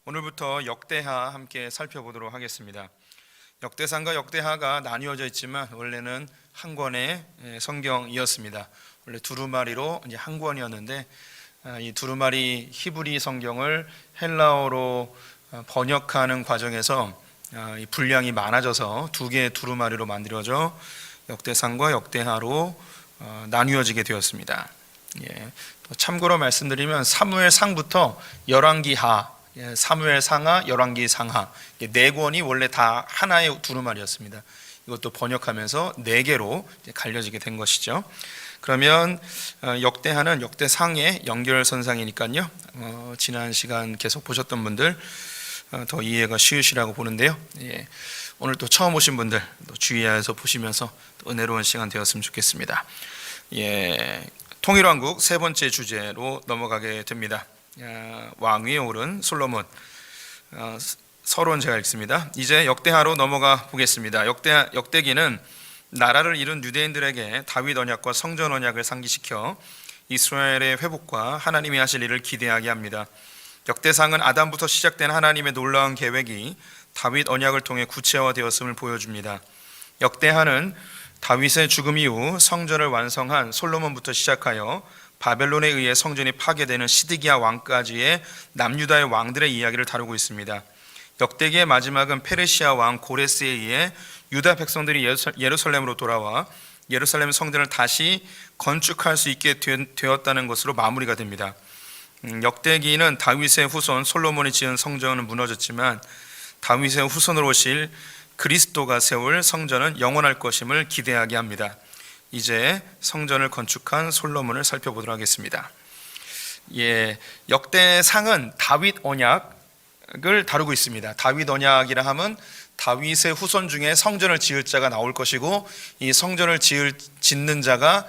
오늘부터 역대하 함께 살펴보도록 하겠습니다. 역대상과 역대하가 나뉘어져 있지만 원래는 한 권의 성경이었습니다. 원래 두루마리로 이제 한 권이었는데 이 두루마리 히브리 성경을 헬라어로 번역하는 과정에서 이 분량이 많아져서 두 개의 두루마리로 만들어져 역대상과 역대하로 나뉘어지게 되었습니다. 참고로 말씀드리면 사무엘상부터 열왕기하, 사무엘상하, 열왕기상하 네 권이 원래 다 하나의 두루마리였습니다. 이것도 번역하면서 네 개로 갈려지게 된 것이죠. 그러면 역대하는 역대상의 연결선상이니까요. 지난 시간 계속 보셨던 분들 더 이해가 쉬우시라고 보는데요. 오늘 또 처음 오신 분들 또 주의해서 보시면서 또 은혜로운 시간 되었으면 좋겠습니다. 통일왕국 세 번째 주제로 넘어가게 됩니다. 왕 위에 오른 솔로몬. 서론 제가 읽습니다. 이제 역대하로 넘어가 보겠습니다. 역대기는 나라를 이룬 유대인들에게 다윗 언약과 성전 언약을 상기시켜 이스라엘의 회복과 하나님이 하실 일을 기대하게 합니다. 역대상은 아담부터 시작된 하나님의 놀라운 계획이 다윗 언약을 통해 구체화되었음을 보여줍니다. 역대하는 다윗의 죽음 이후 성전을 완성한 솔로몬부터 시작하여 바벨론에 의해 성전이 파괴되는 시드기야 왕까지의 남유다의 왕들의 이야기를 다루고 있습니다. 역대기의 마지막은 페르시아 왕 고레스에 의해 유다 백성들이 예루살렘으로 돌아와 예루살렘 성전을 다시 건축할 수 있게 되었다는 것으로 마무리가 됩니다. 역대기는 다윗의 후손 솔로몬이 지은 성전은 무너졌지만 다윗의 후손으로 오실 그리스도가 세울 성전은 영원할 것임을 기대하게 합니다. 이제 성전을 건축한 솔로몬을 살펴보도록 하겠습니다. 역대상은 다윗 언약을 다루고 있습니다. 다윗 언약이라 하면 다윗의 후손 중에 성전을 지을 자가 나올 것이고 이 성전을 짓는 자가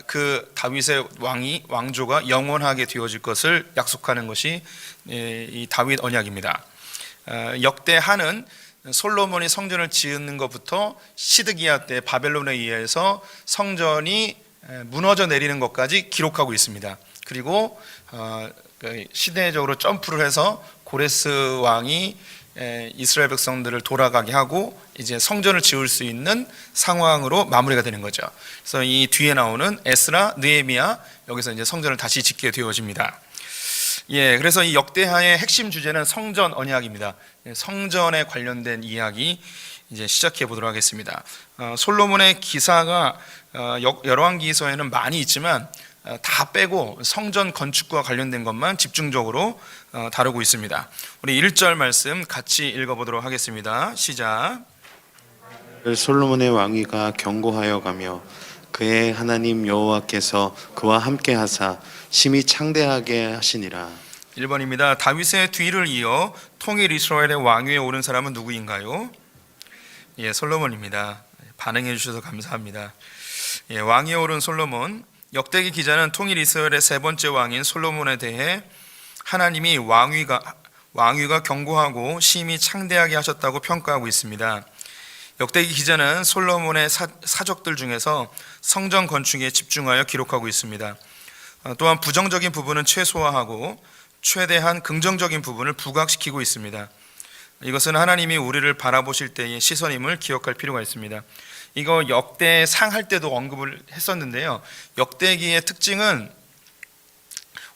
그 다윗의 왕조가 영원하게 되어질 것을 약속하는 것이 이 다윗 언약입니다. 역대하는 솔로몬이 성전을 짓는 것부터 시드기야 때 바벨론에 의해서 성전이 무너져 내리는 것까지 기록하고 있습니다. 그리고 시대적으로 점프를 해서 고레스 왕이 이스라엘 백성들을 돌아가게 하고 이제 성전을 지을 수 있는 상황으로 마무리가 되는 거죠. 그래서 이 뒤에 나오는 에스라, 느헤미야 여기서 이제 성전을 다시 짓게 되어집니다. 그래서 이 역대하의 핵심 주제는 성전 언약입니다. 성전에 관련된 이야기 이제 시작해 보도록 하겠습니다. 솔로몬의 기사가 열왕기서에는 많이 있지만 다 빼고 성전 건축과 관련된 것만 집중적으로 다루고 있습니다. 우리 1절 말씀 같이 읽어보도록 하겠습니다. 시작. 솔로몬의 왕위가 견고하여 가며 그의 하나님 여호와께서 그와 함께 하사 심히 창대하게 하시니라. 1번입니다. 다윗의 뒤를 이어 통일 이스라엘의 왕위에 오른 사람은 누구인가요? 솔로몬입니다. 반응해 주셔서 감사합니다. 왕위에 오른 솔로몬. 역대기 기자는 통일 이스라엘의 세 번째 왕인 솔로몬에 대해 하나님이 왕위가 견고하고 심히 창대하게 하셨다고 평가하고 있습니다. 역대기 기자는 솔로몬의 사적들 중에서 성전 건축에 집중하여 기록하고 있습니다. 또한 부정적인 부분은 최소화하고 최대한 긍정적인 부분을 부각시키고 있습니다. 이것은 하나님이 우리를 바라보실 때의 시선임을 기억할 필요가 있습니다. 이거 역대상 할 때도 언급을 했었는데요. 역대기의 특징은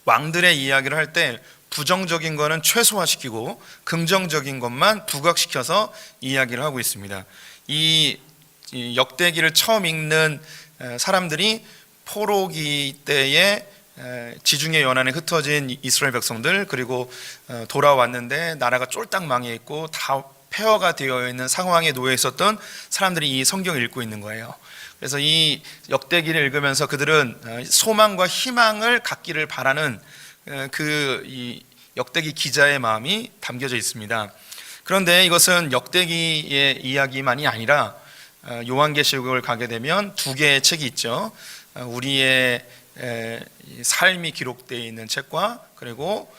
왕들의 이야기를 할 때 부정적인 거는 최소화시키고 긍정적인 것만 부각시켜서 이야기를 하고 있습니다. 이 역대기를 처음 읽는 사람들이 포로기 때에 지중해 연안에 흩어진 이스라엘 백성들, 그리고 돌아왔는데 나라가 쫄딱 망해 있고 다 폐허가 되어 있는 상황에 놓여 있었던 사람들이 이 성경을 읽고 있는 거예요. 그래서 이 역대기를 읽으면서 그들은 소망과 희망을 갖기를 바라는 이 역대기 기자의 마음이 담겨져 있습니다. 그런데 이것은 역대기의 이야기만이 아니라 요한계시록을 가게 되면 두 개의 책이 있죠. 우리의 삶이 기록되어 있는 책과 그리고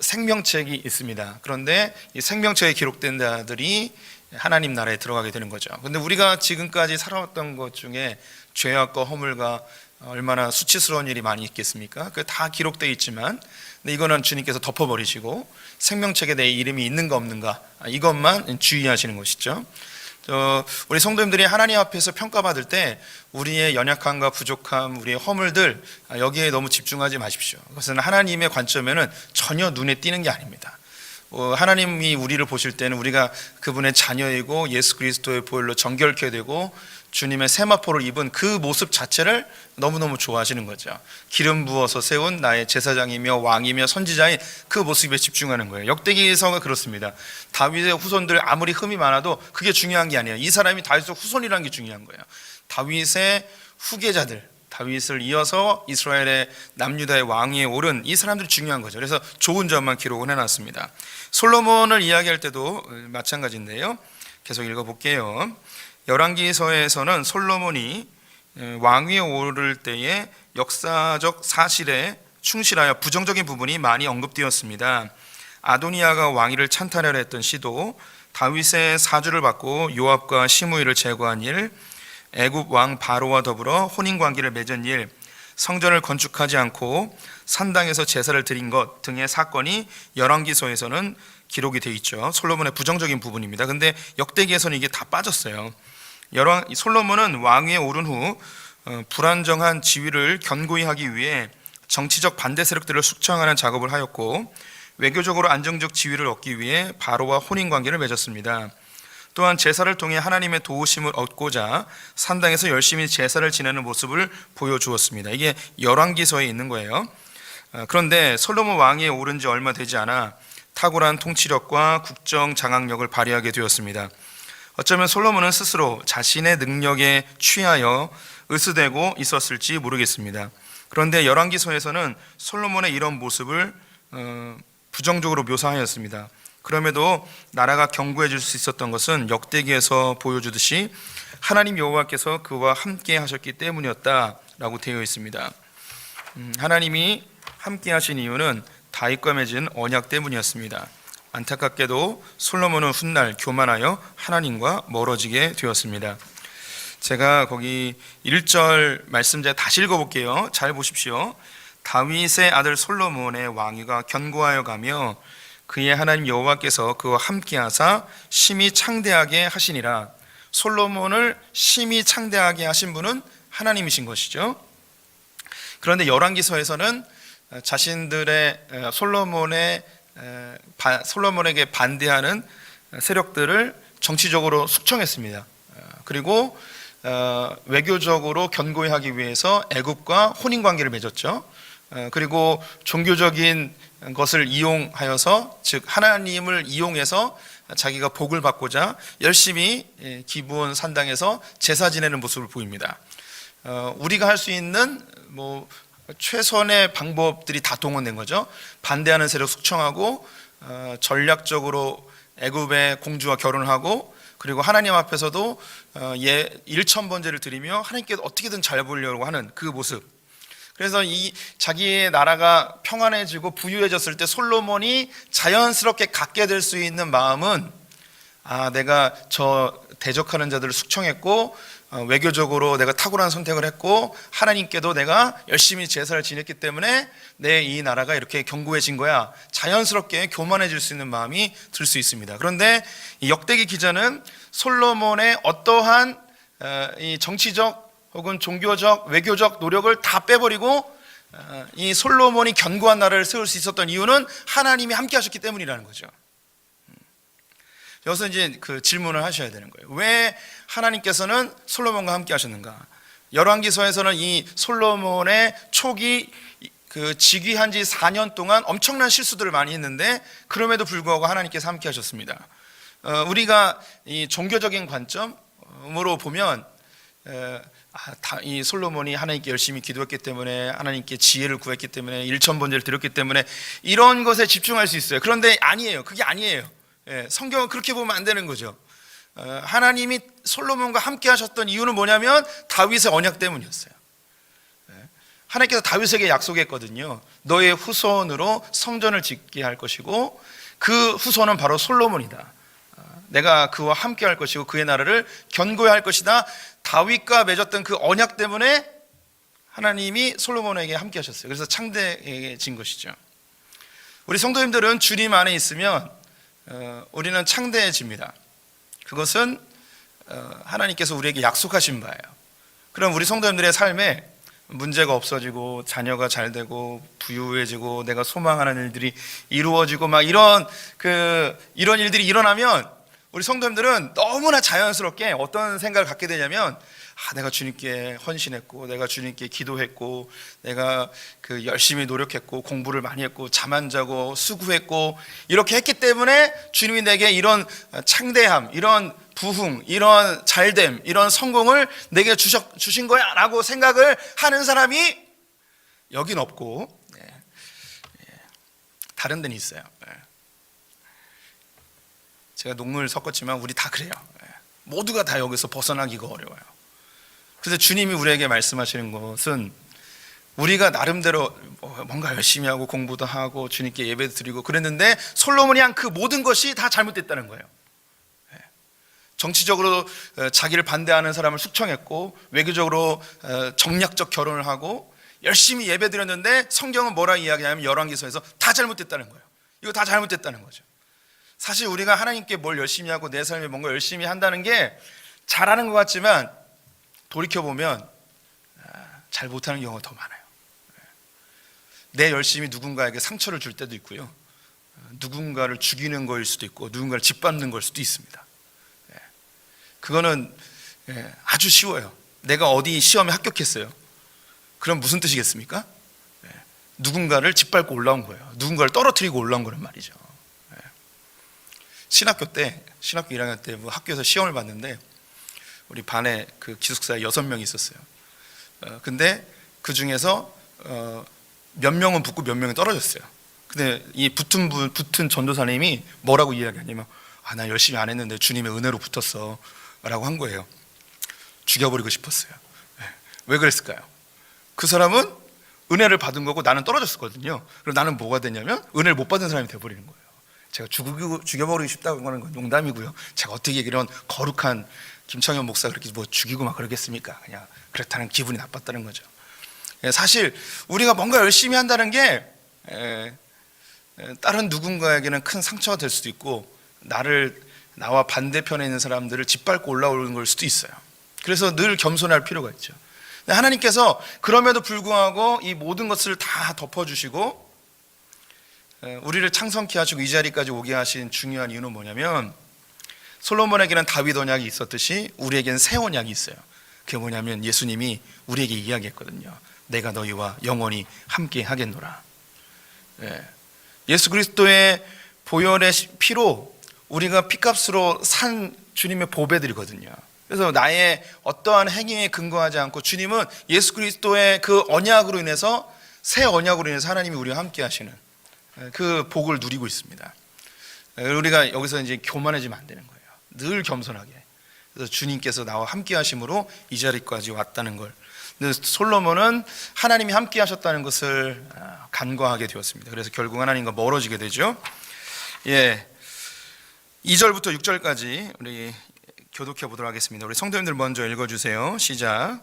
생명책이 있습니다. 그런데 이 생명책에 기록된 자들이 하나님 나라에 들어가게 되는 거죠. 그런데 우리가 지금까지 살아왔던 것 중에 죄악과 허물과 얼마나 수치스러운 일이 많이 있겠습니까? 그 다 기록되어 있지만, 근데 이거는 주님께서 덮어버리시고 생명책에 내 이름이 있는가 없는가 이것만 주의하시는 것이죠. 우리 성도님들이 하나님 앞에서 평가받을 때 우리의 연약함과 부족함, 우리의 허물들 여기에 너무 집중하지 마십시오. 그것은 하나님의 관점에는 전혀 눈에 띄는 게 아닙니다. 하나님이 우리를 보실 때는 우리가 그분의 자녀이고 예수 그리스도의 보혈로 정결케 되고 주님의 세마포를 입은 그 모습 자체를 너무너무 좋아하시는 거죠. 기름 부어서 세운 나의 제사장이며 왕이며 선지자인 그 모습에 집중하는 거예요. 역대기서가 그렇습니다. 다윗의 후손들 아무리 흠이 많아도 그게 중요한 게 아니에요. 이 사람이 다윗의 후손이라는 게 중요한 거예요. 다윗의 후계자들, 다윗을 이어서 이스라엘의 남유다의 왕위에 오른 이 사람들이 중요한 거죠. 그래서 좋은 점만 기록을 해놨습니다. 솔로몬을 이야기할 때도 마찬가지인데요. 계속 읽어볼게요. 열왕기서에서는 솔로몬이 왕위에 오를 때의 역사적 사실에 충실하여 부정적인 부분이 많이 언급되었습니다. 아도니아가 왕위를 찬탈하려 했던 시도, 다윗의 사주를 받고 요압과 시므이를 제거한 일, 애굽 왕 바로와 더불어 혼인관계를 맺은 일, 성전을 건축하지 않고 산당에서 제사를 드린 것 등의 사건이 열왕기서에서는 기록이 되어 있죠. 솔로몬의 부정적인 부분입니다. 근데 역대기에서는 이게 다 빠졌어요. 솔로몬은 왕위에 오른 후 불안정한 지위를 견고히 하기 위해 정치적 반대 세력들을 숙청하는 작업을 하였고, 외교적으로 안정적 지위를 얻기 위해 바로와 혼인관계를 맺었습니다. 또한 제사를 통해 하나님의 도우심을 얻고자 산당에서 열심히 제사를 지내는 모습을 보여주었습니다. 이게 열왕기서에 있는 거예요. 그런데 솔로몬 왕위에 오른 지 얼마 되지 않아 탁월한 통치력과 국정 장악력을 발휘하게 되었습니다. 어쩌면 솔로몬은 스스로 자신의 능력에 취하여 으스대고 있었을지 모르겠습니다. 그런데 열왕기서에서는 솔로몬의 이런 모습을 부정적으로 묘사하였습니다. 그럼에도 나라가 견고해질 수 있었던 것은 역대기에서 보여주듯이 하나님 여호와께서 그와 함께 하셨기 때문이었다라고 되어 있습니다. 하나님이 함께 하신 이유는 다윗과 맺은 언약 때문이었습니다. 안타깝게도 솔로몬은 훗날 교만하여 하나님과 멀어지게 되었습니다. 제가 거기 1절 말씀 제가 다시 읽어볼게요. 잘 보십시오. 다윗의 아들 솔로몬의 왕위가 견고하여 가며 그의 하나님 여호와께서 그와 함께하사 심히 창대하게 하시니라. 솔로몬을 심히 창대하게 하신 분은 하나님이신 것이죠. 그런데 열왕기서에서는 자신들의 솔로몬에게 반대하는 세력들을 정치적으로 숙청했습니다. 그리고 외교적으로 견고히 하기 위해서 애굽과 혼인관계를 맺었죠. 그리고 종교적인 것을 이용하여서, 즉 하나님을 이용해서 자기가 복을 받고자 열심히 기브온 산당에서 제사 지내는 모습을 보입니다. 우리가 할 수 있는 최선의 방법들이 다 동원된 거죠. 반대하는 세력 숙청하고 전략적으로 애굽의 공주와 결혼하고, 그리고 하나님 앞에서도 일천번제를 드리며 하나님께 어떻게든 잘 보이려고 하는 그 모습. 그래서 이 자기의 나라가 평안해지고 부유해졌을 때 솔로몬이 자연스럽게 갖게 될 수 있는 마음은, 내가 저 대적하는 자들을 숙청했고 외교적으로 내가 탁월한 선택을 했고 하나님께도 내가 열심히 제사를 지냈기 때문에 내 이 나라가 이렇게 견고해진 거야. 자연스럽게 교만해질 수 있는 마음이 들 수 있습니다. 그런데 이 역대기 기자는 솔로몬의 어떠한 이 정치적 혹은 종교적, 외교적 노력을 다 빼버리고 이 솔로몬이 견고한 나라를 세울 수 있었던 이유는 하나님이 함께 하셨기 때문이라는 거죠. 여기서 이제 그 질문을 하셔야 되는 거예요. 왜 하나님께서는 솔로몬과 함께 하셨는가? 열왕기서에서는 이 솔로몬의 초기 그 직위한 지 4년 동안 엄청난 실수들을 많이 했는데 그럼에도 불구하고 하나님께서 함께 하셨습니다. 우리가 이 종교적인 관점으로 보면 이 솔로몬이 하나님께 열심히 기도했기 때문에, 하나님께 지혜를 구했기 때문에, 일천번제를 드렸기 때문에 이런 것에 집중할 수 있어요. 그런데 아니에요. 그게 아니에요. 성경은 그렇게 보면 안 되는 거죠. 하나님이 솔로몬과 함께 하셨던 이유는 뭐냐면 다윗의 언약 때문이었어요. 하나님께서 다윗에게 약속했거든요. 너의 후손으로 성전을 짓게 할 것이고 그 후손은 바로 솔로몬이다. 내가 그와 함께 할 것이고 그의 나라를 견고히 할 것이다. 다윗과 맺었던 그 언약 때문에 하나님이 솔로몬에게 함께 하셨어요. 그래서 창대해진 것이죠. 우리 성도님들은 주님 안에 있으면 우리는 창대해집니다. 그것은 하나님께서 우리에게 약속하신 바예요. 그럼 우리 성도님들의 삶에 문제가 없어지고 자녀가 잘 되고 부유해지고 내가 소망하는 일들이 이루어지고 막 이런 일들이 일어나면 우리 성도님들은 너무나 자연스럽게 어떤 생각을 갖게 되냐면 내가 주님께 헌신했고 내가 주님께 기도했고 내가 열심히 노력했고 공부를 많이 했고 잠 안 자고 수고했고 이렇게 했기 때문에 주님이 내게 이런 창대함, 이런 부흥, 이런 잘됨, 이런 성공을 내게 주신 거야 라고 생각을 하는 사람이 여긴 없고 다른 데는 있어요. 제가 녹물 섞었지만 우리 다 그래요. 모두가 다 여기서 벗어나기가 어려워요. 그래서 주님이 우리에게 말씀하시는 것은 우리가 나름대로 뭔가 열심히 하고 공부도 하고 주님께 예배도 드리고 그랬는데 솔로몬이 한 그 모든 것이 다 잘못됐다는 거예요. 정치적으로 자기를 반대하는 사람을 숙청했고 외교적으로 정략적 결혼을 하고 열심히 예배 드렸는데 성경은 뭐라 이야기하냐면 열왕기서에서 다 잘못됐다는 거예요. 이거 다 잘못됐다는 거죠. 사실 우리가 하나님께 뭘 열심히 하고 내 삶에 뭔가 열심히 한다는 게 잘하는 것 같지만 돌이켜보면 잘 못하는 경우가 더 많아요. 내 열심히 누군가에게 상처를 줄 때도 있고요, 누군가를 죽이는 거일 수도 있고 누군가를 짓밟는 걸 수도 있습니다. 그거는 아주 쉬워요. 내가 어디 시험에 합격했어요. 그럼 무슨 뜻이겠습니까? 누군가를 짓밟고 올라온 거예요. 누군가를 떨어뜨리고 올라온 거란 말이죠. 신학교 1학년 때 학교에서 시험을 봤는데 우리 반에 기숙사에 6명이 있었어요. 근데 그 중에서 몇 명은 붙고 몇 명이 떨어졌어요. 근데 이 붙은 전도사님이 뭐라고 이야기하냐면 나 열심히 안 했는데 주님의 은혜로 붙었어 라고 한 거예요. 죽여버리고 싶었어요. 왜 그랬을까요? 그 사람은 은혜를 받은 거고 나는 떨어졌었거든요. 그럼 나는 뭐가 됐냐면 은혜를 못 받은 사람이 돼버리는 거예요. 제가 죽여버리고 싶다고 하는 건 농담이고요. 제가 어떻게 이런 거룩한 김창현 목사 그렇게 죽이고 막 그러겠습니까? 그냥 그렇다는 기분이 나빴다는 거죠. 사실 우리가 뭔가 열심히 한다는 게 다른 누군가에게는 큰 상처가 될 수도 있고 나와 반대편에 있는 사람들을 짓밟고 올라오는 걸 수도 있어요. 그래서 늘 겸손할 필요가 있죠. 하나님께서 그럼에도 불구하고 이 모든 것을 다 덮어주시고 우리를 창성케 하시고 이 자리까지 오게 하신 중요한 이유는 뭐냐면 솔로몬에게는 다윗 언약이 있었듯이 우리에게는 새 언약이 있어요. 그게 뭐냐면 예수님이 우리에게 이야기했거든요. 내가 너희와 영원히 함께 하겠노라. 예수 그리스도의 보혈의 피로 우리가 피값으로 산 주님의 보배들이거든요. 그래서 나의 어떠한 행위에 근거하지 않고 주님은 예수 그리스도의 그 언약으로 인해서 새 언약으로 인해서 하나님이 우리와 함께 하시는 그 복을 누리고 있습니다. 우리가 여기서 이제 교만해지면 안 되는 거예요. 늘 겸손하게. 그래서 주님께서 나와 함께 하심으로 이 자리까지 왔다는 걸. 근데 솔로몬은 하나님이 함께 하셨다는 것을 간과하게 되었습니다. 그래서 결국 하나님과 멀어지게 되죠. 2절부터 6절까지 우리 교독해 보도록 하겠습니다. 우리 성도님들 먼저 읽어주세요. 시작.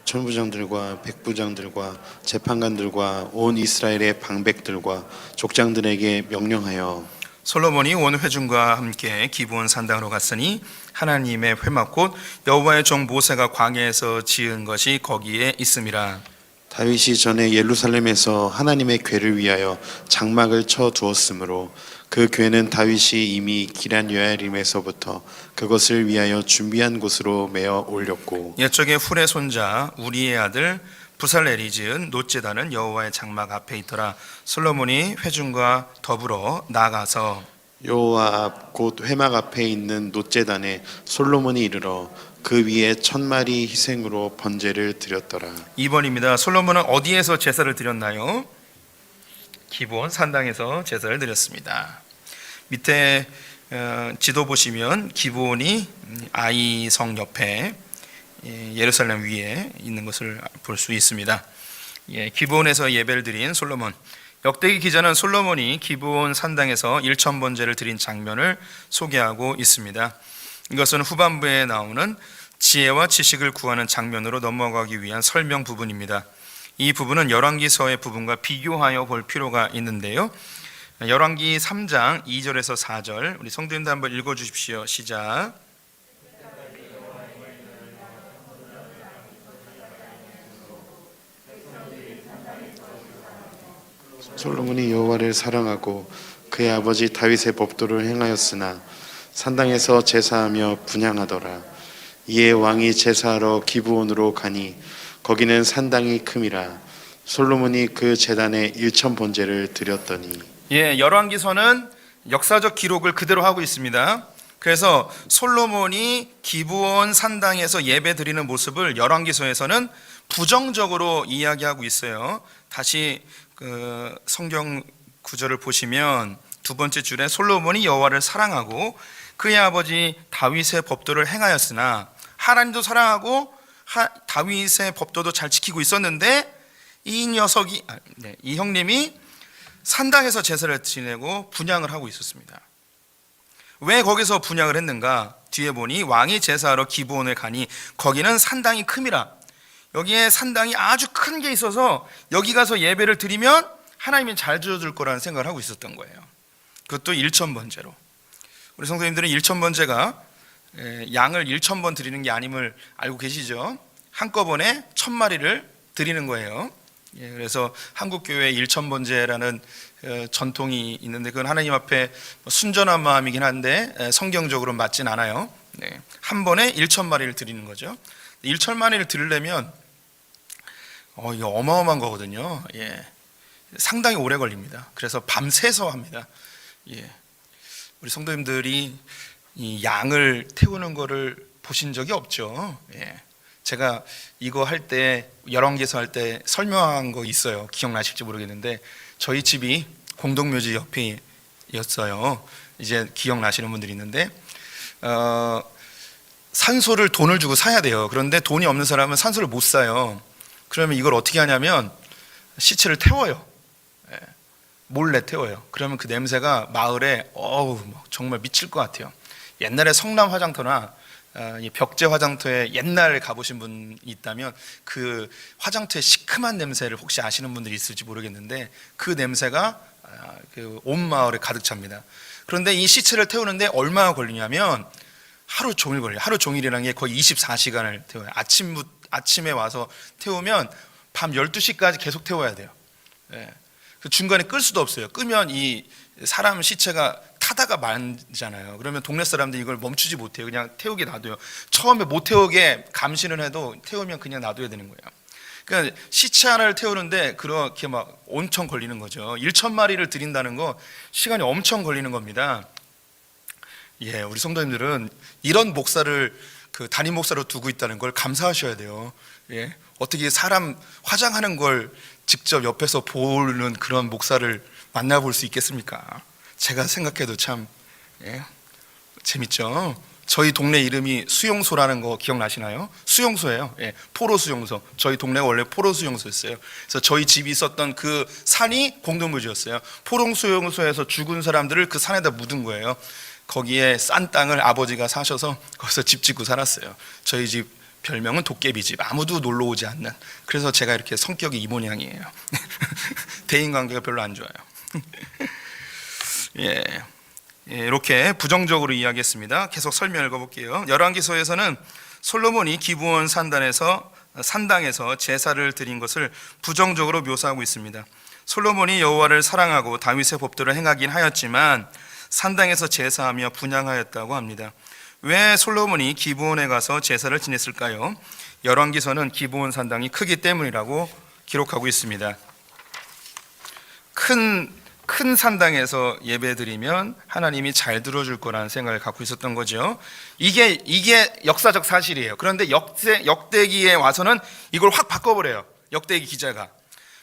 천부장들과 백부장들과 재판관들과 온 이스라엘의 방백들과 족장들에게 명령하여 솔로몬이 온 회중과 함께 기브온 산당으로 갔으니 하나님의 회막 곧 여호와의 종 모세가 광야에서 지은 것이 거기에 있음이라. 다윗이 전에 예루살렘에서 하나님의 궤를 위하여 장막을 쳐 두었으므로 그 궤는 다윗이 이미 기란 여야림에서부터 그것을 위하여 준비한 곳으로 메어 올렸고 옛적에 훌의 손자 우리의 아들 부살렐이 지은 놋제단은 여호와의 장막 앞에 있더라. 솔로몬이 회중과 더불어 나가서 여호와 앞 곧 회막 앞에 있는 놋제단에 솔로몬이 이르러 그 위에 1000마리 희생으로 번제를 드렸더라. 2번입니다. 솔로몬은 어디에서 제사를 드렸나요? 기브온 산당에서 제사를 드렸습니다. 밑에 지도 보시면 기브온이 아이성 옆에 예루살렘 위에 있는 것을 볼 수 있습니다. 기브온에서 예배를 드린 솔로몬. 역대기 기자는 솔로몬이 기브온 산당에서 1000번제를 드린 장면을 소개하고 있습니다. 이것은 후반부에 나오는 지혜와 지식을 구하는 장면으로 넘어가기 위한 설명 부분입니다. 이 부분은 열왕기서의 부분과 비교하여 볼 필요가 있는데요. 열왕기 3장 2절에서 4절 우리 성도님들 한번 읽어주십시오. 시작. 솔로몬이 여호와를 사랑하고 그의 아버지 다윗의 법도를 행하였으나 산당에서 제사하며 분향하더라. 이에 왕이 제사하러 기브온으로 가니 거기는 산당이 큼이라. 솔로몬이 그 제단에 1천 번제를 드렸더니. 열왕기서는 역사적 기록을 그대로 하고 있습니다. 그래서 솔로몬이 기브온 산당에서 예배 드리는 모습을 열왕기서에서는 부정적으로 이야기하고 있어요. 다시 그 성경 구절을 보시면 두 번째 줄에 솔로몬이 여호와를 사랑하고 그의 아버지 다윗의 법도를 행하였으나, 하나님도 사랑하고 다윗의 법도도 잘 지키고 있었는데 이 형님이 산당에서 제사를 지내고 분향을 하고 있었습니다. 왜 거기서 분향을 했는가? 뒤에 보니 왕이 제사하러 기브온을 가니 거기는 산당이 큼이라. 여기에 산당이 아주 큰 게 있어서 여기 가서 예배를 드리면 하나님이 잘 들어줄 거라는 생각을 하고 있었던 거예요. 그것도 1,000번제로. 우리 성도님들은 1,000번제가 양을 1,000번 드리는 게 아님을 알고 계시죠? 한꺼번에 1,000마리를 드리는 거예요. 그래서 한국교회 1,000번제라는 전통이 있는데 그건 하나님 앞에 순전한 마음이긴 한데 성경적으로 맞진 않아요. 한 번에 1,000마리를 드리는 거죠. 1,000마리를 드리려면 이거 어마어마한 거거든요. 상당히 오래 걸립니다. 그래서 밤새서 합니다. 우리 성도님들이 이 양을 태우는 거를 보신 적이 없죠. 제가 이거 할 때 열왕기서 할 때 설명한 거 있어요. 기억나실지 모르겠는데 저희 집이 공동묘지 옆이었어요. 이제 기억나시는 분들이 있는데 산소를 돈을 주고 사야 돼요. 그런데 돈이 없는 사람은 산소를 못 사요. 그러면 이걸 어떻게 하냐면 시체를 태워요. 몰래 태워요. 그러면 그 냄새가 마을에 정말 미칠 것 같아요. 옛날에 성남 화장터나 벽제 화장터에 옛날 가보신 분이 있다면 그 화장터의 시큼한 냄새를 혹시 아시는 분들이 있을지 모르겠는데 그 냄새가 온 마을에 가득 찹니다. 그런데 이 시체를 태우는데 얼마나 걸리냐면 하루 종일 걸려요. 하루 종일이라는 게 거의 24시간을 태워요. 아침에 와서 태우면 밤 12시까지 계속 태워야 돼요. 그 중간에 끌 수도 없어요. 끄면 이 사람 시체가 타다가 말잖아요. 그러면 동네 사람들이 이걸 멈추지 못해요. 그냥 태우게 놔둬요. 처음에 못 태우게 감시는 해도 태우면 그냥 놔둬야 되는 거예요. 그러니까 시체 하나를 태우는데 그렇게 막 엄청 걸리는 거죠. 1,000마리를 드린다는 거 시간이 엄청 걸리는 겁니다. 우리 성도님들은 이런 목사를 그 담임 목사로 두고 있다는 걸 감사하셔야 돼요. 어떻게 사람 화장하는 걸 직접 옆에서 보는 그런 목사를 만나볼 수 있겠습니까? 제가 생각해도 참 재밌죠. 저희 동네 이름이 수용소라는 거 기억나시나요? 수용소예요. 포로 수용소. 저희 동네가 원래 포로 수용소였어요. 그래서 저희 집이 있었던 그 산이 공동묘지였어요. 포로 수용소에서 죽은 사람들을 그 산에다 묻은 거예요. 거기에 싼 땅을 아버지가 사셔서 거기서 집 짓고 살았어요. 저희 집 별명은 도깨비집. 아무도 놀러 오지 않는. 그래서 제가 이렇게 성격이 이 모양이에요. 대인관계가 별로 안 좋아요. 이렇게 부정적으로 이야기했습니다. 계속 설명 읽어볼게요. 열왕기서에서는 솔로몬이 기브온 산당에서 제사를 드린 것을 부정적으로 묘사하고 있습니다. 솔로몬이 여호와를 사랑하고 다윗의 법도를 행하긴 하였지만 산당에서 제사하며 분향하였다고 합니다. 왜 솔로몬이 기브온에 가서 제사를 지냈을까요? 열왕기서는 기브온 산당이 크기 때문이라고 기록하고 있습니다. 큰 산당에서 예배드리면 하나님이 잘 들어줄 거라는 생각을 갖고 있었던 거죠. 이게 역사적 사실이에요. 그런데 역대기에 와서는 이걸 확 바꿔버려요. 역대기 기자가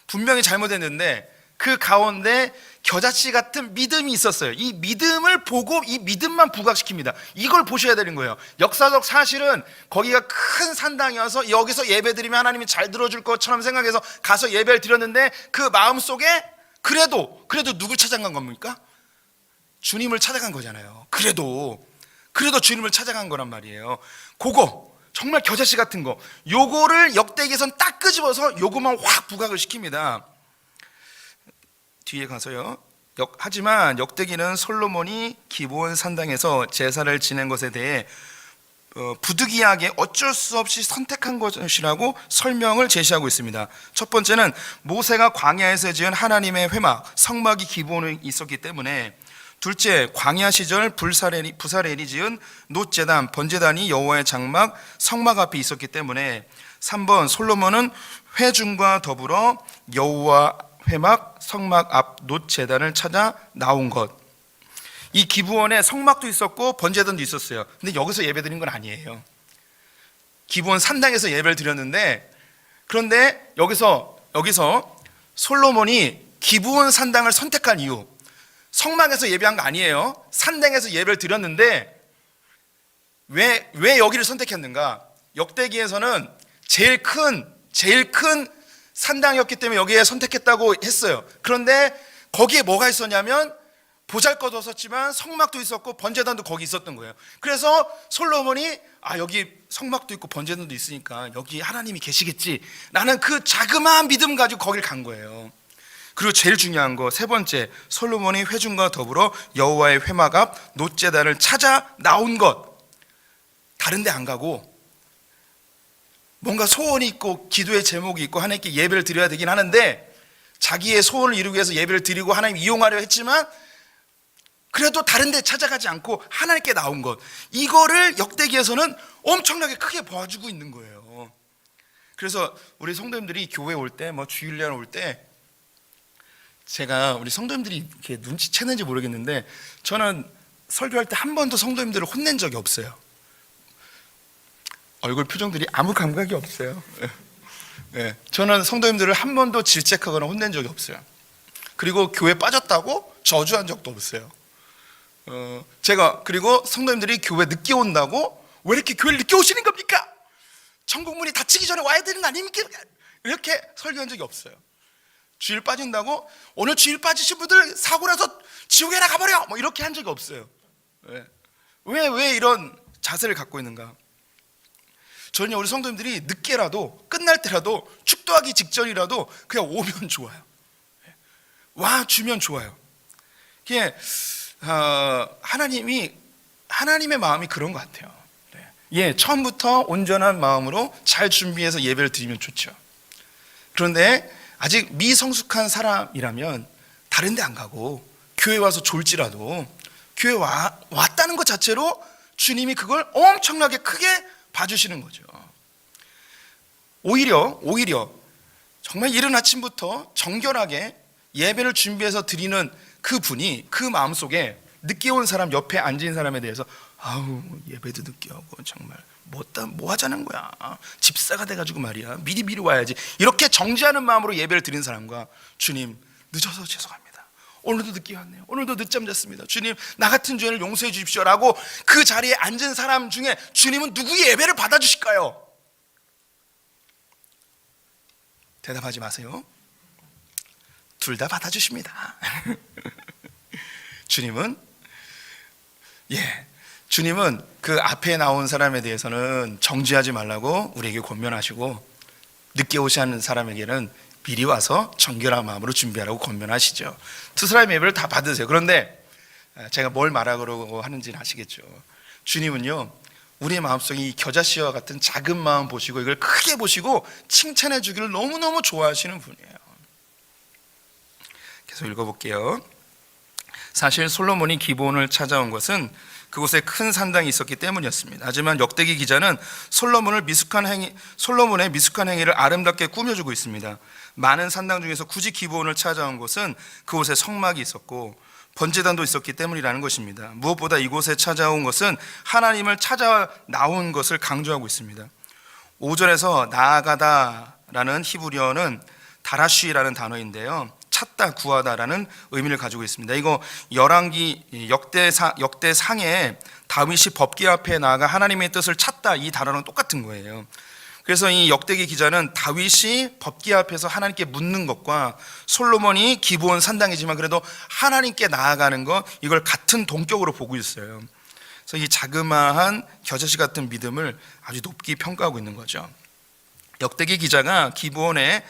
분명히 잘못했는데 그 가운데 겨자씨 같은 믿음이 있었어요. 이 믿음을 보고 이 믿음만 부각시킵니다. 이걸 보셔야 되는 거예요. 역사적 사실은 거기가 큰 산당이어서 여기서 예배드리면 하나님이 잘 들어줄 것처럼 생각해서 가서 예배를 드렸는데 그 마음속에 그래도 누굴 찾아간 겁니까? 주님을 찾아간 거잖아요. 그래도 주님을 찾아간 거란 말이에요. 그거 정말 겨자씨 같은 거, 요거를 역대기에선 딱 끄집어서 요거만 확 부각을 시킵니다. 뒤에 가서요. 하지만 역대기는 솔로몬이 기브온 산당에서 제사를 지낸 것에 대해 부득이하게 어쩔 수 없이 선택한 것이라고 설명을 제시하고 있습니다. 첫 번째는 모세가 광야에서 지은 하나님의 회막 성막이 기브온에 있었기 때문에, 둘째, 광야 시절 부사렐이 지은 놋제단 번제단이 여호와의 장막 성막 앞에 있었기 때문에, 3번, 솔로몬은 회중과 더불어 여호와 회막 성막 앞 놋제단을 찾아 나온 것. 이 기브온에 성막도 있었고 번제단도 있었어요. 근데 여기서 예배드린 건 아니에요. 기브온 산당에서 예배를 드렸는데, 그런데 여기서 솔로몬이 기브온 산당을 선택한 이유, 성막에서 예배한 거 아니에요. 산당에서 예배를 드렸는데 왜 여기를 선택했는가? 역대기에서는 제일 큰 산당이었기 때문에 여기에 선택했다고 했어요. 그런데 거기에 뭐가 있었냐면 보잘것없었지만 성막도 있었고 번제단도 거기 있었던 거예요. 그래서 솔로몬이 여기 성막도 있고 번제단도 있으니까 여기 하나님이 계시겠지 라는 그 자그마한 믿음 가지고 거기를 간 거예요. 그리고 제일 중요한 거, 세 번째, 솔로몬이 회중과 더불어 여호와의 회막 앞 놋제단을 찾아 나온 것. 다른 데 안 가고 뭔가 소원이 있고 기도의 제목이 있고 하나님께 예배를 드려야 되긴 하는데, 자기의 소원을 이루기 위해서 예배를 드리고 하나님 이용하려 했지만 그래도 다른 데 찾아가지 않고 하나님께 나온 것, 이거를 역대기에서는 엄청나게 크게 보여주고 있는 거예요. 그래서 우리 성도님들이 교회 올 때, 주일날 올 때, 제가 우리 성도님들이 이렇게 눈치채는지 모르겠는데, 저는 설교할 때 한 번도 성도님들을 혼낸 적이 없어요. 얼굴 표정들이 아무 감각이 없어요. 네. 저는 성도님들을 한 번도 질책하거나 혼낸 적이 없어요. 그리고 교회 빠졌다고 저주한 적도 없어요. 그리고 성도님들이 교회 늦게 온다고 왜 이렇게 교회를 늦게 오시는 겁니까? 천국 문이 닫히기 전에 와야 되는 거 아닙니까? 이렇게 설교한 적이 없어요. 주일 빠진다고 오늘 주일 빠지신 분들 사고 나서 지옥에나 가버려 이렇게 한 적이 없어요. 왜 이런 자세를 갖고 있는가? 저는 우리 성도님들이 늦게라도, 끝날 때라도, 축도하기 직전이라도 그냥 오면 좋아요. 와 주면 좋아요. 이게 하나님의 마음이 그런 것 같아요. 처음부터 온전한 마음으로 잘 준비해서 예배를 드리면 좋죠. 그런데 아직 미성숙한 사람이라면 다른 데 안 가고 교회 와서 졸지라도 교회 왔다는 것 자체로 주님이 그걸 엄청나게 크게 봐주시는 거죠. 오히려 정말 이른 아침부터 정결하게 예배를 준비해서 드리는 그 분이 그 마음속에 늦게 온 사람, 옆에 앉은 사람에 대해서 예배도 늦게 오고 정말 뭐 하자는 거야, 집사가 돼가지고 말이야, 미리 와야지, 이렇게 정지하는 마음으로 예배를 드린 사람과, 주님 늦어서 죄송합니다, 오늘도 늦게 왔네요, 오늘도 늦잠 잤습니다, 주님 나 같은 죄인을 용서해 주십시오 라고 그 자리에 앉은 사람 중에 주님은 누구의 예배를 받아주실까요? 대답하지 마세요. 둘 다 받아주십니다. 주님은 그 앞에 나온 사람에 대해서는 정지하지 말라고 우리에게 권면하시고, 늦게 오시는 사람에게는 미리 와서 정결한 마음으로 준비하라고 권면하시죠. 두 사람의 예배를 다 받으세요. 그런데 제가 뭘 말하려고 하는지는 아시겠죠. 주님은요, 우리의 마음속에 이 겨자씨와 같은 작은 마음 보시고 이걸 크게 보시고 칭찬해 주기를 너무너무 좋아하시는 분이에요. 계속 읽어볼게요. 사실 솔로몬이 기브온을 찾아온 것은 그곳에 큰 산당이 있었기 때문이었습니다. 하지만 역대기 기자는 솔로몬의 미숙한 행위를 아름답게 꾸며주고 있습니다. 많은 산당 중에서 굳이 기브온을 찾아온 곳은 그곳에 성막이 있었고 번제단도 있었기 때문이라는 것입니다. 무엇보다 이곳에 찾아온 것은 하나님을 찾아 나온 것을 강조하고 있습니다. 5절에서 나아가다라는 히브리어는 다라쉬라는 단어인데요, 찾다, 구하다라는 의미를 가지고 있습니다. 이거 열왕기 역대상에 다윗이 법궤 앞에 나아가 하나님의 뜻을 찾다, 이 단어랑 똑같은 거예요. 그래서 이 역대기 기자는 다윗이 법궤 앞에서 하나님께 묻는 것과 솔로몬이 기브온 산당이지만 그래도 하나님께 나아가는 것, 이걸 같은 동격으로 보고 있어요. 그래서 이 자그마한 겨자씨 같은 믿음을 아주 높게 평가하고 있는 거죠. 역대기 기자가 기브온에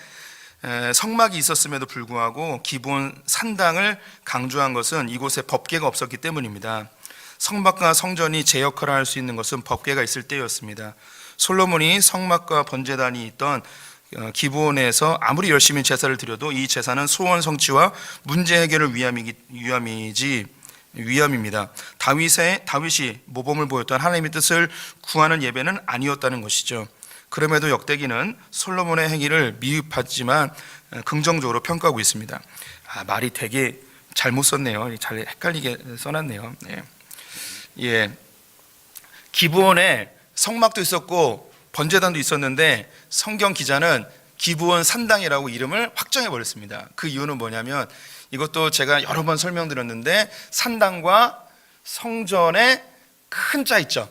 성막이 있었음에도 불구하고 기브온 산당을 강조한 것은 이곳에 법궤가 없었기 때문입니다. 성막과 성전이 제 역할을 할 수 있는 것은 법궤가 있을 때였습니다. 솔로몬이 성막과 번제단이 있던 기브온에서 아무리 열심히 제사를 드려도 이 제사는 소원 성취와 문제 해결을 위함입니다. 다윗이 모범을 보였던 하나님의 뜻을 구하는 예배는 아니었다는 것이죠. 그럼에도 역대기는 솔로몬의 행위를 미흡하지만 긍정적으로 평가하고 있습니다. 말이 되게 잘못 썼네요. 잘 헷갈리게 써놨네요. 네. 예, 기브온에 성막도 있었고 번제단도 있었는데 성경 기자는 기브온 산당이라고 이름을 확정해 버렸습니다. 그 이유는 뭐냐면 이것도 제가 여러 번 설명드렸는데 산당과 성전에 큰 짜 있죠.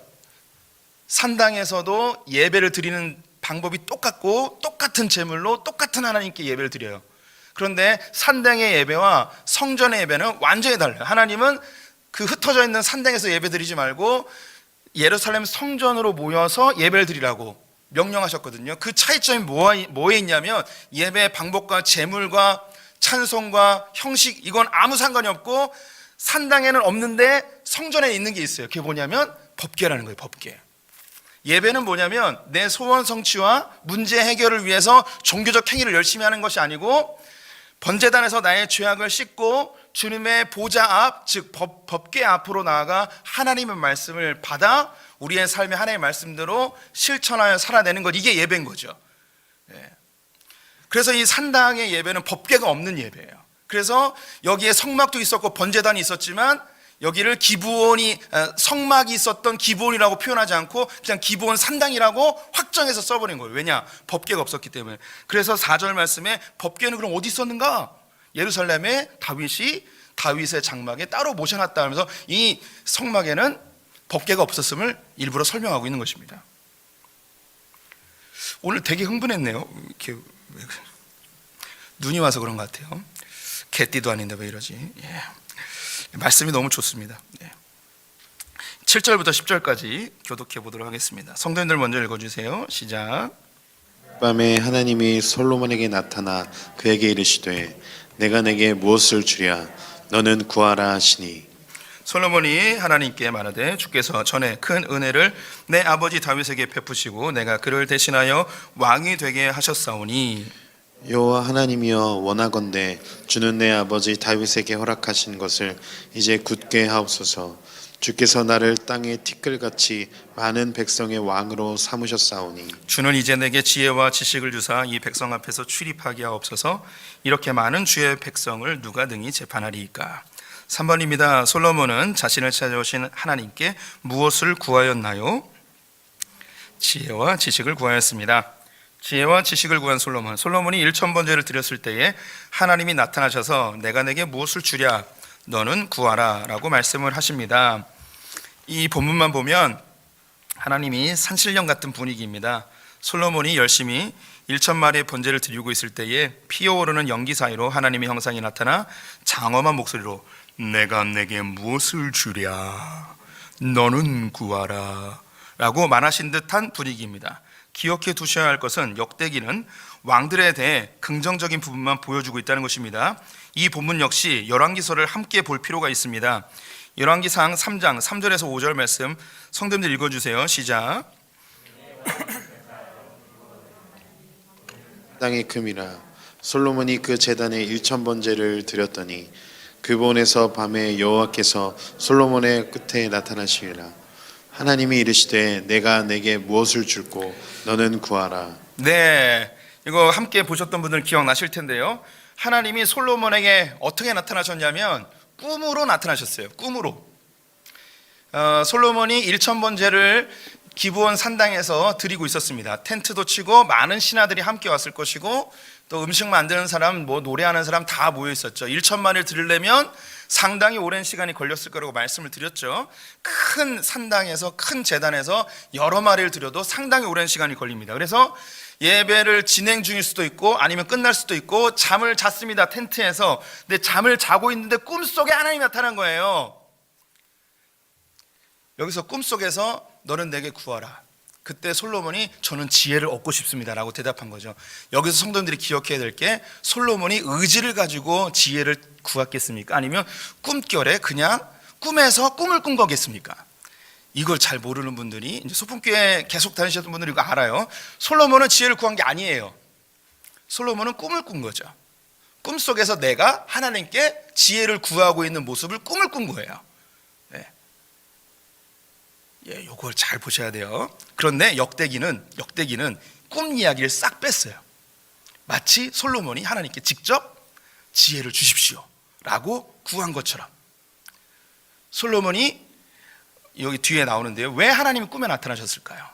산당에서도 예배를 드리는 방법이 똑같고 똑같은 제물로 똑같은 하나님께 예배를 드려요. 그런데 산당의 예배와 성전의 예배는 완전히 달라요. 하나님은 그 흩어져 있는 산당에서 예배 드리지 말고 예루살렘 성전으로 모여서 예배를 드리라고 명령하셨거든요. 그 차이점이 뭐에 있냐면 예배의 방법과 제물과 찬송과 형식, 이건 아무 상관이 없고 산당에는 없는데 성전에 있는 게 있어요. 그게 뭐냐면 법궤라는 거예요. 법궤. 예배는 뭐냐면 내 소원 성취와 문제 해결을 위해서 종교적 행위를 열심히 하는 것이 아니고 번제단에서 나의 죄악을 씻고 주님의 보좌 앞, 즉 법궤 앞으로 나아가 하나님의 말씀을 받아 우리의 삶의 하나님의 말씀대로 실천하여 살아내는 것, 이게 예배인 거죠. 그래서 이 산당의 예배는 법궤가 없는 예배예요. 그래서 여기에 성막도 있었고 번제단이 있었지만 여기를 기브온이, 성막이 있었던 기브온이라고 표현하지 않고 그냥 기브온 산당이라고 확정해서 써버린 거예요. 왜냐? 법궤가 없었기 때문에. 그래서 4절 말씀에 법궤는 그럼 어디 있었는가? 예루살렘에 다윗의 장막에 따로 모셔놨다 하면서 이 성막에는 법궤가 없었음을 일부러 설명하고 있는 것입니다. 오늘 되게 흥분했네요. 이렇게 눈이 와서 그런 것 같아요. 개띠도 아닌데 왜 이러지? 예. 말씀이 너무 좋습니다. 7절부터 10절까지 교독해 보도록 하겠습니다. 성도님들 먼저 읽어주세요. 시작. 밤에 하나님이 솔로몬에게 나타나 그에게 이르시되 내가 내게 무엇을 주랴 너는 구하라 하시니 솔로몬이 하나님께 말하되 주께서 전에 큰 은혜를 내 아버지 다윗에게 베푸시고 내가 그를 대신하여 왕이 되게 하셨사오니 여호와 하나님이여 원하건대 주는 내 아버지 다윗에게 허락하신 것을 이제 굳게 하옵소서. 주께서 나를 땅의 티끌같이 많은 백성의 왕으로 삼으셨사오니 주는 이제 내게 지혜와 지식을 주사 이 백성 앞에서 출입하게 하옵소서. 이렇게 많은 주의 백성을 누가 능히 재판하리이까. 3번입니다. 솔로몬은 자신을 찾아오신 하나님께 무엇을 구하였나요? 지혜와 지식을 구하였습니다. 지혜와 지식을 구한 솔로몬이 1000번제를 드렸을 때에 하나님이 나타나셔서 내가 내게 무엇을 주랴 너는 구하라 라고 말씀을 하십니다. 이 본문만 보면 하나님이 산신령 같은 분위기입니다. 솔로몬이 열심히 1000마리의 번제를 드리고 있을 때에 피어오르는 연기 사이로 하나님의 형상이 나타나 장엄한 목소리로 내가 내게 무엇을 주랴 너는 구하라 라고 말하신 듯한 분위기입니다. 기억해 두셔야 할 것은 역대기는 왕들에 대해 긍정적인 부분만 보여주고 있다는 것입니다. 이 본문 역시 열왕기서를 함께 볼 필요가 있습니다. 열왕기상 3장 3절에서 5절 말씀 성도님들 읽어주세요. 시작. 땅의 금이라 솔로몬이 그 제단에 1000번제를 드렸더니 그본에서 밤에 여호와께서 솔로몬의 끝에 나타나시리라. 하나님이 이르시되 내가 내게 무엇을 줄고 너는 구하라. 네, 이거 함께 보셨던 분들 기억나실 텐데요. 하나님이 솔로몬에게 어떻게 나타나셨냐면 꿈으로 나타나셨어요. 꿈으로. 솔로몬이 1000번제를 기브온 산당에서 드리고 있었습니다. 텐트도 치고 많은 신하들이 함께 왔을 것이고 또 음식 만드는 사람, 노래하는 사람 다 모여 있었죠. 1000마리를 드리려면 상당히 오랜 시간이 걸렸을 거라고 말씀을 드렸죠. 큰 산당에서, 큰 제단에서 여러 마리를 드려도 상당히 오랜 시간이 걸립니다. 그래서 예배를 진행 중일 수도 있고 아니면 끝날 수도 있고 잠을 잤습니다. 텐트에서. 근데 잠을 자고 있는데 꿈속에 하나님이 나타난 거예요. 여기서 꿈속에서 너는 내게 구하라. 그때 솔로몬이 저는 지혜를 얻고 싶습니다라고 대답한 거죠. 여기서 성도님들이 기억해야 될 게 솔로몬이 의지를 가지고 지혜를 구했겠습니까? 아니면 꿈결에 그냥 꿈에서 꿈을 꾼 거겠습니까? 이걸 잘 모르는 분들이 이제 소품교회 계속 다니셨던 분들이 이거 알아요. 솔로몬은 지혜를 구한 게 아니에요. 솔로몬은 꿈을 꾼 거죠. 꿈속에서 내가 하나님께 지혜를 구하고 있는 모습을 꿈을 꾼 거예요. 요걸 잘 보셔야 돼요. 그런데 역대기는 꿈 이야기를 싹 뺐어요. 마치 솔로몬이 하나님께 직접 지혜를 주십시오 라고 구한 것처럼. 솔로몬이 여기 뒤에 나오는데요, 왜 하나님이 꿈에 나타나셨을까요?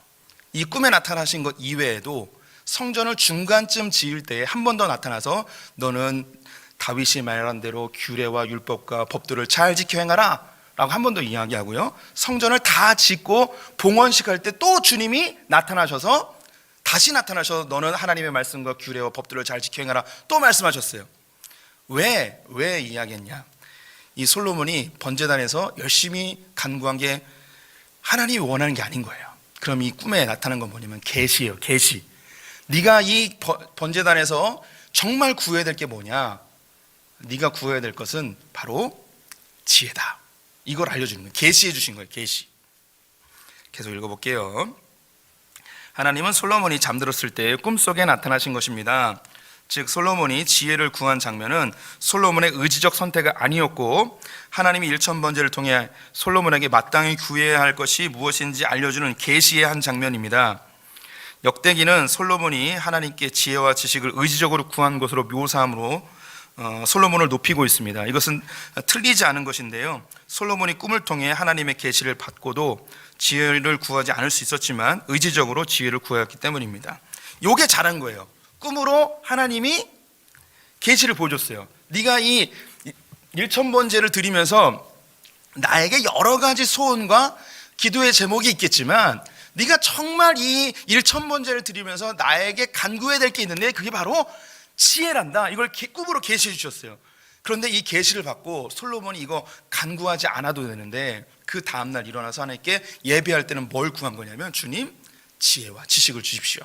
이 꿈에 나타나신 것 이외에도 성전을 중간쯤 지을 때에 한 번 더 나타나서 너는 다윗이 말한 대로 규례와 율법과 법도를 잘 지켜 행하라 라고 한 번 더 이야기하고요, 성전을 다 짓고 봉헌식 할 때 또 주님이 나타나셔서 다시 나타나셔서 너는 하나님의 말씀과 규례와 법도를 잘 지켜 행하라 또 말씀하셨어요. 왜 이야기했냐? 이 솔로몬이 번제단에서 열심히 간구한 게 하나님이 원하는 게 아닌 거예요. 그럼 이 꿈에 나타난 건 뭐냐면 계시예요. 계시. 네가 이 번제단에서 정말 구해야 될 게 뭐냐? 네가 구해야 될 것은 바로 지혜다. 이걸 알려주는 거예요. 계시해 주신 거예요. 계시. 계속 읽어볼게요. 하나님은 솔로몬이 잠들었을 때 꿈속에 나타나신 것입니다. 즉 솔로몬이 지혜를 구한 장면은 솔로몬의 의지적 선택이 아니었고 하나님이 일천번제를 통해 솔로몬에게 마땅히 구해야 할 것이 무엇인지 알려주는 계시의 한 장면입니다. 역대기는 솔로몬이 하나님께 지혜와 지식을 의지적으로 구한 것으로 묘사함으로 솔로몬을 높이고 있습니다. 이것은 틀리지 않은 것인데요, 솔로몬이 꿈을 통해 하나님의 계시를 받고도 지혜를 구하지 않을 수 있었지만 의지적으로 지혜를 구하였기 때문입니다. 이게 잘한 거예요. 꿈으로 하나님이 계시를 보여줬어요. 네가 이 일천번제를 드리면서 나에게 여러 가지 소원과 기도의 제목이 있겠지만 네가 정말 이 일천번제를 드리면서 나에게 간구해야 될 게 있는데 그게 바로 지혜란다. 이걸 꿈으로 계시해 주셨어요. 그런데 이 계시를 받고 솔로몬이 이거 간구하지 않아도 되는데 그 다음날 일어나서 하나님께 예배할 때는 뭘 구한 거냐면 주님 지혜와 지식을 주십시오.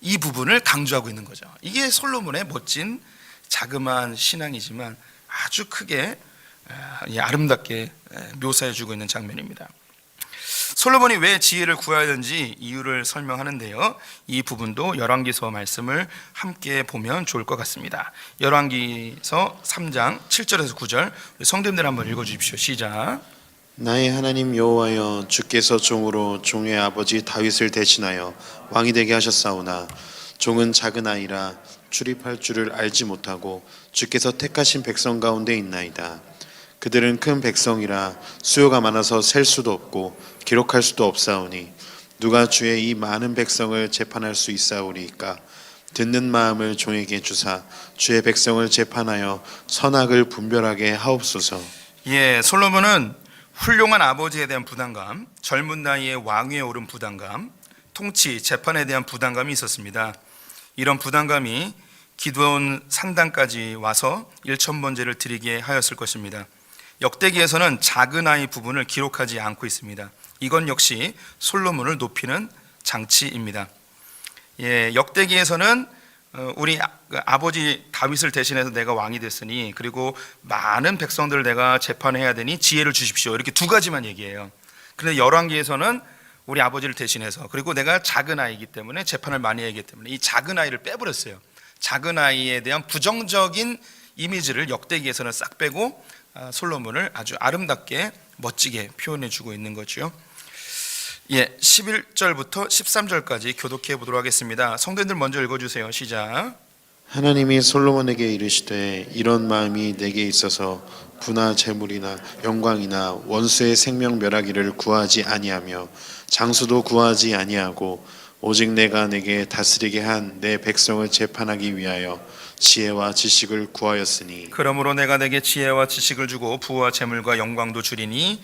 이 부분을 강조하고 있는 거죠. 이게 솔로몬의 멋진 자그마한 신앙이지만 아주 크게 아름답게 묘사해주고 있는 장면입니다. 솔로몬이 왜 지혜를 구해야 되는지 이유를 설명하는데요, 이 부분도 열왕기서 말씀을 함께 보면 좋을 것 같습니다. 열왕기서 3장 7절에서 9절 우리 성도님들 한번 읽어주십시오. 시작. 나의 하나님 여호와여, 주께서 종으로 종의 아버지 다윗을 대신하여 왕이 되게 하셨사오나 종은 작은 아이라 출입할 줄을 알지 못하고 주께서 택하신 백성 가운데 있나이다. 그들은 큰 백성이라 수요가 많아서 셀 수도 없고 기록할 수도 없사오니 누가 주의 이 많은 백성을 재판할 수 있사오리이까? 듣는 마음을 종에게 주사 주의 백성을 재판하여 선악을 분별하게 하옵소서. 솔로몬은 훌륭한 아버지에 대한 부담감, 젊은 나이에 왕위에 오른 부담감, 통치, 재판에 대한 부담감이 있었습니다. 이런 부담감이 기드온 산당까지 와서 일천번제를 드리게 하였을 것입니다. 역대기에서는 작은 아이 부분을 기록하지 않고 있습니다. 이건 역시 솔로몬을 높이는 장치입니다. 역대기에서는 우리 아버지 다윗을 대신해서 내가 왕이 됐으니 그리고 많은 백성들을 내가 재판해야 되니 지혜를 주십시오, 이렇게 두 가지만 얘기해요. 그런데 열왕기에서는 우리 아버지를 대신해서 그리고 내가 작은 아이이기 때문에 재판을 많이 해야 하기 때문에 이 작은 아이를 빼버렸어요. 작은 아이에 대한 부정적인 이미지를 역대기에서는 싹 빼고 솔로몬을 아주 아름답게 멋지게 표현해 주고 있는 거죠. 11절부터 13절까지 교독해 보도록 하겠습니다. 성도님들 먼저 읽어주세요. 시작. 하나님이 솔로몬에게 이르시되 이런 마음이 내게 있어서 부나 재물이나 영광이나 원수의 생명 멸하기를 구하지 아니하며 장수도 구하지 아니하고 오직 내가 내게 다스리게 한 내 백성을 재판하기 위하여 지혜와 지식을 구하였으니 그러므로 내가 내게 지혜와 지식을 주고 부와 재물과 영광도 주리니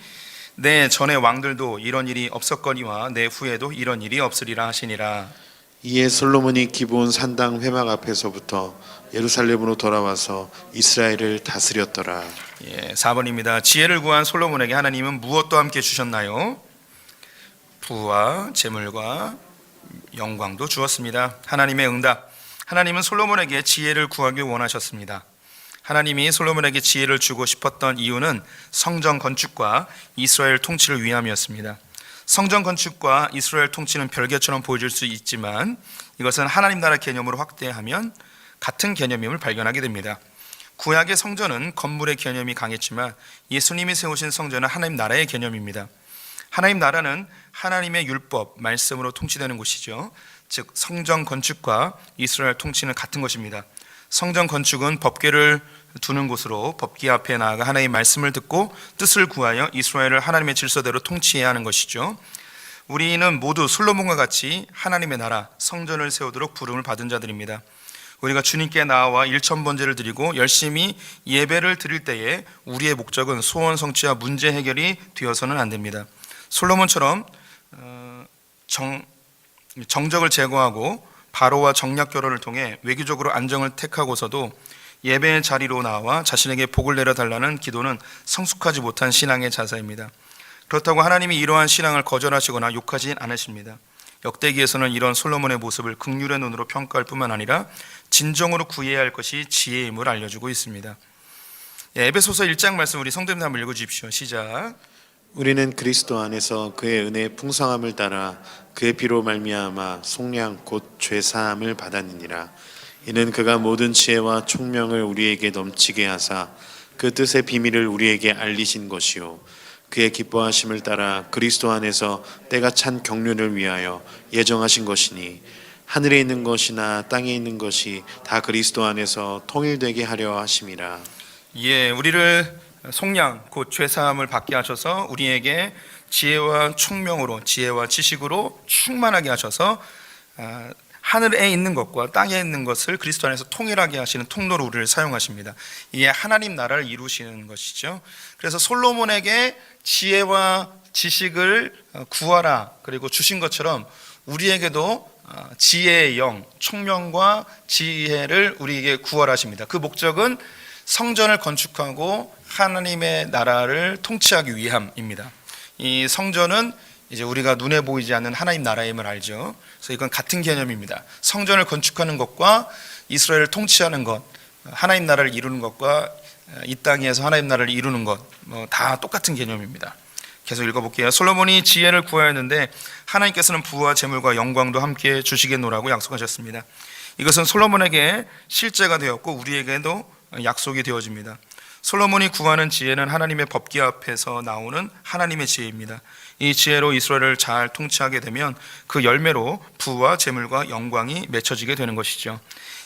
내 전의 왕들도 이런 일이 없었거니와 내 후에도 이런 일이 없으리라 하시니라. 이에 솔로몬이 기브온 산당 회막 앞에서부터 예루살렘으로 돌아와서 이스라엘을 다스렸더라. 4번입니다. 지혜를 구한 솔로몬에게 하나님은 무엇도 함께 주셨나요? 부와 재물과 영광도 주었습니다. 하나님의 응답. 하나님은 솔로몬에게 지혜를 구하길 원하셨습니다. 하나님이 솔로몬에게 지혜를 주고 싶었던 이유는 성전 건축과 이스라엘 통치를 위함이었습니다. 성전 건축과 이스라엘 통치는 별개처럼 보여질 수 있지만 이것은 하나님 나라 개념으로 확대하면 같은 개념임을 발견하게 됩니다. 구약의 성전은 건물의 개념이 강했지만 예수님이 세우신 성전은 하나님 나라의 개념입니다. 하나님 나라는 하나님의 율법, 말씀으로 통치되는 곳이죠. 즉 성전 건축과 이스라엘 통치는 같은 것입니다. 성전 건축은 법궤를 두는 곳으로 법궤 앞에 나아가 하나님의 말씀을 듣고 뜻을 구하여 이스라엘을 하나님의 질서대로 통치해야 하는 것이죠. 우리는 모두 솔로몬과 같이 하나님의 나라, 성전을 세우도록 부름을 받은 자들입니다. 우리가 주님께 나와 일천번제를 드리고 열심히 예배를 드릴 때에 우리의 목적은 소원 성취와 문제 해결이 되어서는 안 됩니다. 솔로몬처럼 정적을 제거하고 바로와 정략 결혼을 통해 외교적으로 안정을 택하고서도 예배의 자리로 나와 자신에게 복을 내려달라는 기도는 성숙하지 못한 신앙의 자세입니다. 그렇다고 하나님이 이러한 신앙을 거절하시거나 욕하진 않으십니다. 역대기에서는 이런 솔로몬의 모습을 긍휼의 눈으로 평가할 뿐만 아니라 진정으로 구해야 할 것이 지혜임을 알려주고 있습니다. 에베소서 1장 말씀 우리 성도님들 한번 읽어주십시오. 시작. 우리는 그리스도 안에서 그의 은혜의 풍성함을 따라 그의 피로 말미암아 속량 곧 죄사함을 받았느니라. 이는 그가 모든 지혜와 총명을 우리에게 넘치게 하사 그 뜻의 비밀을 우리에게 알리신 것이요 그의 기뻐하심을 따라 그리스도 안에서 때가 찬 경륜을 위하여 예정하신 것이니 하늘에 있는 것이나 땅에 있는 것이 다 그리스도 안에서 통일되게 하려 하심이라. 예, 우리를 속량 곧 죄사함을 받게 하셔서 우리에게 지혜와 총명으로 지혜와 지식으로 충만하게 하셔서 하늘에 있는 것과 땅에 있는 것을 그리스도 안에서 통일하게 하시는 통로로 우리를 사용하십니다. 이게 하나님 나라를 이루시는 것이죠. 그래서 솔로몬에게 지혜와 지식을 구하라 그리고 주신 것처럼 우리에게도 지혜의 영, 총명과 지혜를 우리에게 구하라십니다. 그 목적은 성전을 건축하고 하나님의 나라를 통치하기 위함입니다. 이 성전은 이제 우리가 눈에 보이지 않는 하나님 나라임을 알죠. 그래서 이건 같은 개념입니다. 성전을 건축하는 것과 이스라엘을 통치하는 것, 하나님 나라를 이루는 것과 이 땅에서 하나님 나라를 이루는 것, 다 똑같은 개념입니다. 계속 읽어볼게요. 솔로몬이 지혜를 구하였는데 하나님께서는 부와 재물과 영광도 함께 주시겠노라고 약속하셨습니다. 이것은 솔로몬에게 실제가 되었고 우리에게도 약속이 되어집니다. 솔로몬이 구하는 지혜는 하나님의 법궤 앞에서 나오는 하나님의 지혜입니다. 이 지혜로 이스라엘을 잘 통치하게 되면 그 열매로 부와 재물과 영광이 맺혀지게 되는 것이죠.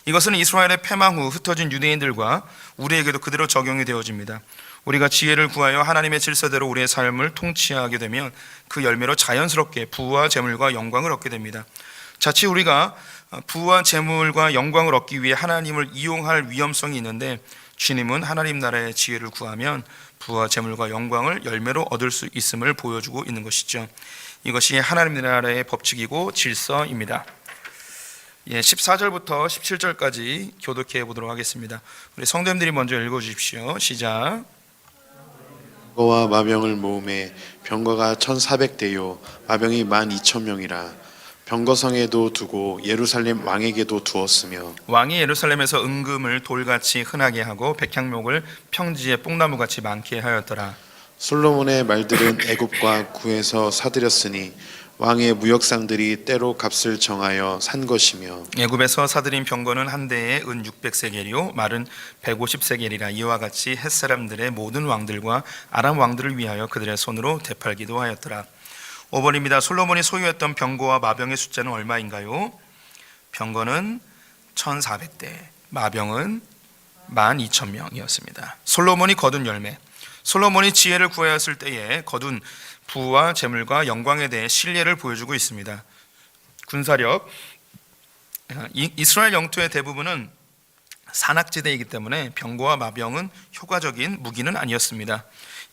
이것은 이스라엘의 패망 후 흩어진 유대인들과 우리에게도 그대로 적용이 되어집니다. 우리가 지혜를 구하여 하나님의 질서대로 우리의 삶을 통치하게 되면 그 열매로 자연스럽게 부와 재물과 영광을 얻게 됩니다. 자칫 우리가 부와 재물과 영광을 얻기 위해 하나님을 이용할 위험성이 있는데 주님은 하나님 나라의 지혜를 구하면 부와 재물과 영광을 열매로 얻을 수 있음을 보여주고 있는 것이죠. 이것이 하나님 나라의 법칙이고 질서입니다. 14절부터 17절까지 교독해 보도록 하겠습니다. 우리 성도님들이 먼저 읽어주십시오. 시작. 병거와 마병을 모음에 병거가 1,400대요 마병이 12,000명이라. 병거성에도 두고 예루살렘 왕에게도 두었으며 왕이 예루살렘에서 은금을 돌같이 흔하게 하고 백향목을 평지에 뽕나무같이 많게 하였더라. 솔로몬의 말들은 애굽과 구에서 사들였으니 왕의 무역상들이 때로 값을 정하여 산 것이며 애굽에서 사들인 병거는 한 대에 은 600세겔이요 말은 150세겔이라. 이와 같이 햇사람들의 모든 왕들과 아람 왕들을 위하여 그들의 손으로 되팔기도 하였더라. 5번입니다. 솔로몬이 소유했던 병거와 마병의 숫자는 얼마인가요? 병거는 1,400대, 마병은 12,000명이었습니다. 솔로몬이 거둔 열매. 솔로몬이 지혜를 구하였을 때에 거둔 부와 재물과 영광에 대해 신뢰를 보여주고 있습니다. 군사력. 이스라엘 영토의 대부분은 산악지대이기 때문에 병거와 마병은 효과적인 무기는 아니었습니다.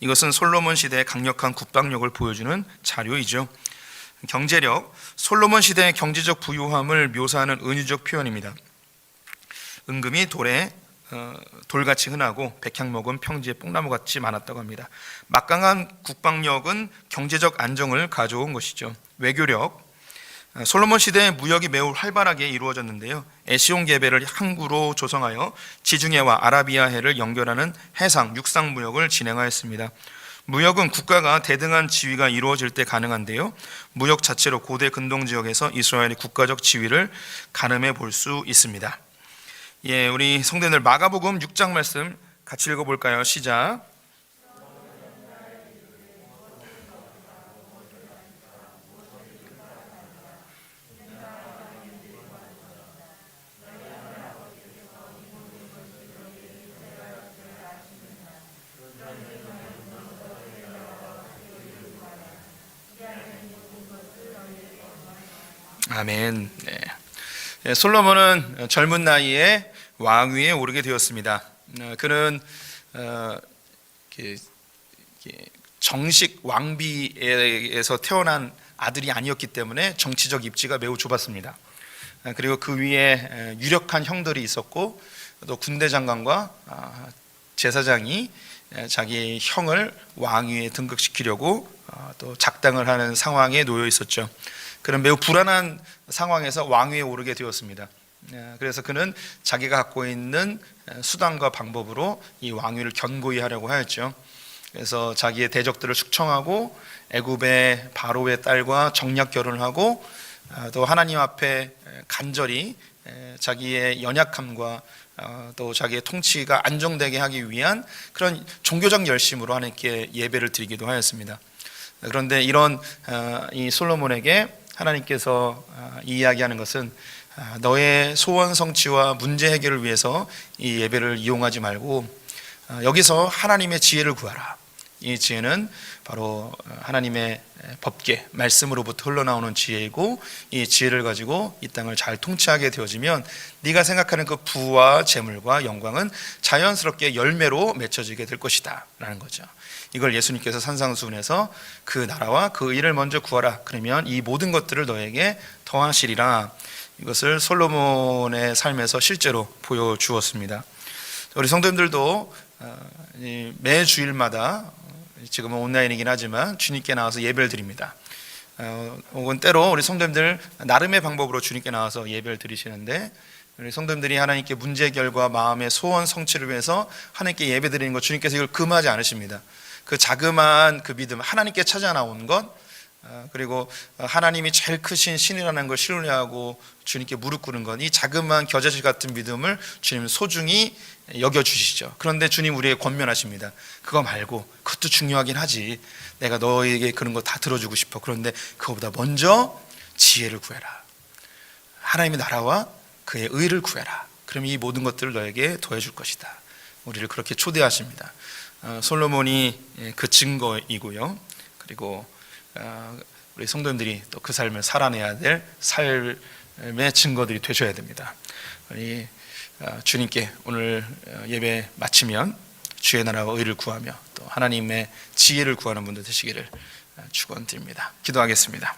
이것은 솔로몬 시대의 강력한 국방력을 보여주는 자료이죠. 경제력, 솔로몬 시대의 경제적 부유함을 묘사하는 은유적 표현입니다. 은금이 돌에 돌같이 흔하고 백향목은 평지에 뽕나무같이 많았다고 합니다. 막강한 국방력은 경제적 안정을 가져온 것이죠. 외교력, 솔로몬 시대에 무역이 매우 활발하게 이루어졌는데요. 에시온 계배를 항구로 조성하여 지중해와 아라비아해를 연결하는 해상, 육상 무역을 진행하였습니다. 무역은 국가가 대등한 지위가 이루어질 때 가능한데요. 무역 자체로 고대 근동 지역에서 이스라엘의 국가적 지위를 가늠해 볼 수 있습니다. 예, 우리 성도님들 마가복음 6장 말씀 같이 읽어볼까요? 시작. 아멘. 네. 솔로몬은 젊은 나이에 왕위에 오르게 되었습니다. 그는 정식 왕비에서 태어난 아들이 아니었기 때문에 정치적 입지가 매우 좁았습니다. 그리고 그 위에 유력한 형들이 있었고 또 군대 장관과 제사장이 자기 형을 왕위에 등극시키려고 또 작당을 하는 상황에 놓여 있었죠. 그는 매우 불안한 상황에서 왕위에 오르게 되었습니다. 그래서 그는 자기가 갖고 있는 수단과 방법으로 이 왕위를 견고히 하려고 하였죠. 그래서 자기의 대적들을 숙청하고 애굽의 바로의 딸과 정략 결혼을 하고 또 하나님 앞에 간절히 자기의 연약함과 또 자기의 통치가 안정되게 하기 위한 그런 종교적 열심으로 하나님께 예배를 드리기도 하였습니다. 그런데 이런 이 솔로몬에게 하나님께서 이야기하는 것은 너의 소원 성취와 문제 해결을 위해서 이 예배를 이용하지 말고 여기서 하나님의 지혜를 구하라. 이 지혜는 바로 하나님의 법계, 말씀으로부터 흘러나오는 지혜이고 이 지혜를 가지고 이 땅을 잘 통치하게 되어지면 네가 생각하는 그 부와 재물과 영광은 자연스럽게 열매로 맺혀지게 될 것이다 라는 거죠. 이걸 예수님께서 산상수훈에서 그 나라와 그 의를 먼저 구하라. 그러면 이 모든 것들을 너에게 더하시리라. 이것을 솔로몬의 삶에서 실제로 보여주었습니다. 우리 성도님들도 매 주일마다 지금은 온라인이긴 하지만 주님께 나와서 예배를 드립니다. 혹은 때로 우리 성도님들 나름의 방법으로 주님께 나와서 예배를 드리시는데 우리 성도님들이 하나님께 문제 해결과 마음의 소원 성취를 위해서 하나님께 예배 드리는 것 주님께서 이걸 금하지 않으십니다. 그 자그마한 그 믿음, 하나님께 찾아 나온 것, 그리고 하나님이 제일 크신 신이라는 걸 신뢰하고 주님께 무릎 꿇는 것, 이 자그마한 겨자씨 같은 믿음을 주님 소중히 여겨주시죠. 그런데 주님 우리에게 권면하십니다. 그거 말고 그것도 중요하긴 하지. 내가 너에게 그런 거 다 들어주고 싶어. 그런데 그거보다 먼저 지혜를 구해라. 하나님의 나라와 그의 의를 구해라. 그럼 이 모든 것들을 너에게 더해줄 것이다. 우리를 그렇게 초대하십니다. 솔로몬이 그 증거이고요. 그리고 우리 성도님들이 또 그 삶을 살아내야 될 삶의 증거들이 되셔야 됩니다. 우리 주님께 오늘 예배 마치면 주의 나라와 의를 구하며 또 하나님의 지혜를 구하는 분들 되시기를 축원드립니다. 기도하겠습니다.